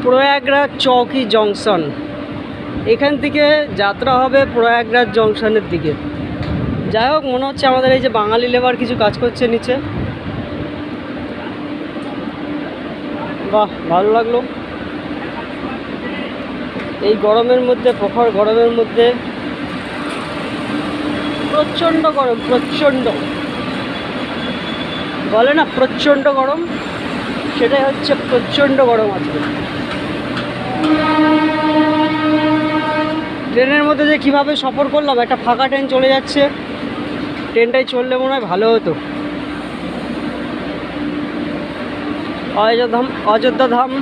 প্রয়াগরাজ চৌকি জংশন, এখান থেকে যাত্রা হবে প্রয়াগরাজ জংশনের দিকে। যাই হোক, মনে হচ্ছে আমাদের এই যে বাঙালি লেবার কিছু কাজ করছে নিচে। বাহ, ভালো লাগলো। এই গরমের মধ্যে, প্রখর গরমের মধ্যে, প্রচণ্ড গরম, প্রচণ্ড বলে না প্রচণ্ড গরম, সেটাই হচ্ছে প্রচণ্ড গরম আজকে। ট্রেনের মধ্যে যে কীভাবে সফর করলাম, একটা ফাঁকা ট্রেন চলে যাচ্ছে, ট্রেনটাই চললে মনে হয় ভালো হতো। অযোধ্যা ধাম,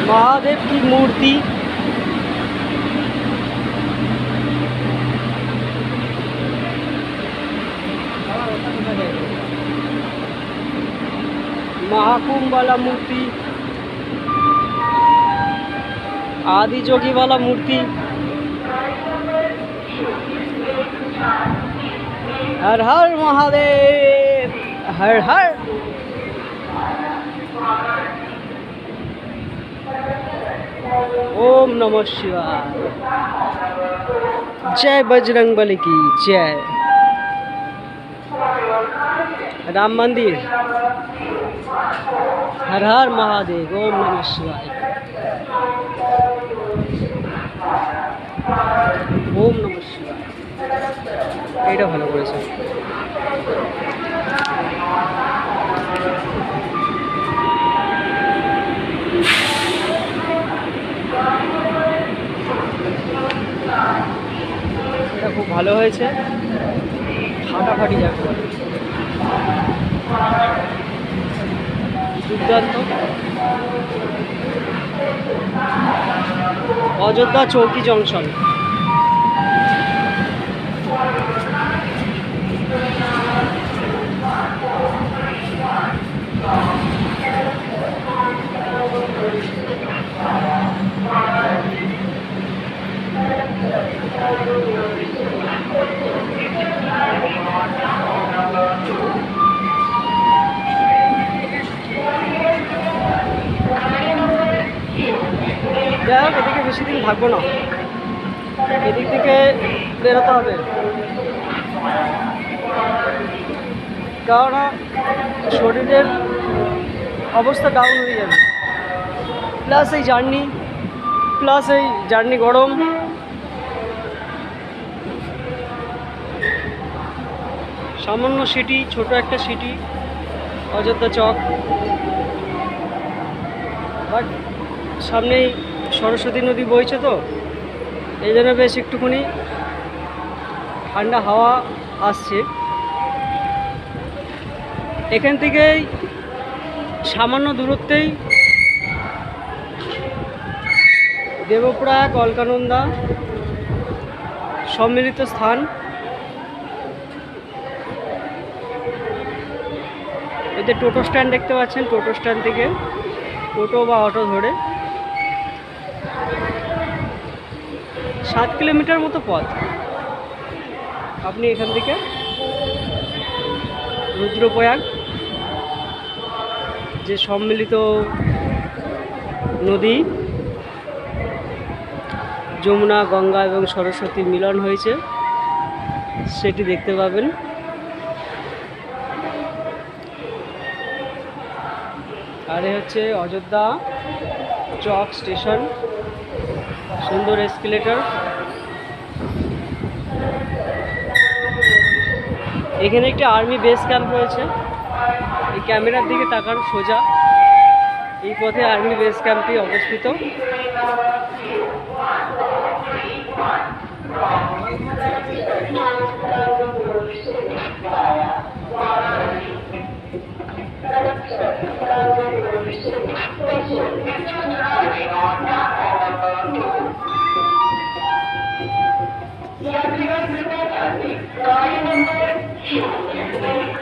महादेव की मूर्ति, महाकुंभ वाला मूर्ति, आदि जोगी वाला मूर्ति। हर हर महादेव, हर हर। ओम नमः शिवाय। जय बजरंगबली की जय। राम मंदिर, हर हर महादेव, ओम नमः शिवाय, ओम नमः शिवाय। এটা ভালো করেছে। এটা খুব ভালো হয়েছে, ফাটাফাটি যাবে, দুর্দান্ত। অযোধ্যা চৌকি জংশন। যাই হোক, এদিকে বেশি দিন থাকবো না, এদিক থেকে বেরোতে হবে, কারণ শরীরের অবস্থা ডাউন হয়ে যাবে। প্লাস এই জার্নি গরম। সামান্য সিটি, ছোট একটা সিটি অযোধ্যা চক, বাট সামনেই সরস্বতী নদী বইছে, তো এই জন্য বেশ একটুখানি ঠান্ডা হাওয়া আসছে। এখান থেকেই সামান্য দূরত্বেই দেবপ্রয়াগ অলকানন্দা সম্মিলিত স্থান। এতে টোটো স্ট্যান্ড দেখতে পাচ্ছেন, টোটো স্ট্যান্ড থেকে টোটো বা অটো ধরে 7 কিলোমিটার মতো পথ আপনি এখান থেকে রুদ্রপ্রয়াগ, যে সম্মিলিত নদী যমুনা, গঙ্গা এবং সরস্বতীর মিলন হয়েছে, সেটি দেখতে পাবেন। আর এ হচ্ছে অযোধ্যা চক স্টেশন, সুন্দর এসকেলেটর। এখানে একটি আর্মি বেস ক্যাম্প রয়েছে, এই ক্যামেরার দিকে তাকান সোজা, এই পথে আর্মি বেস ক্যাম্পটি অবস্থিত। Yeah,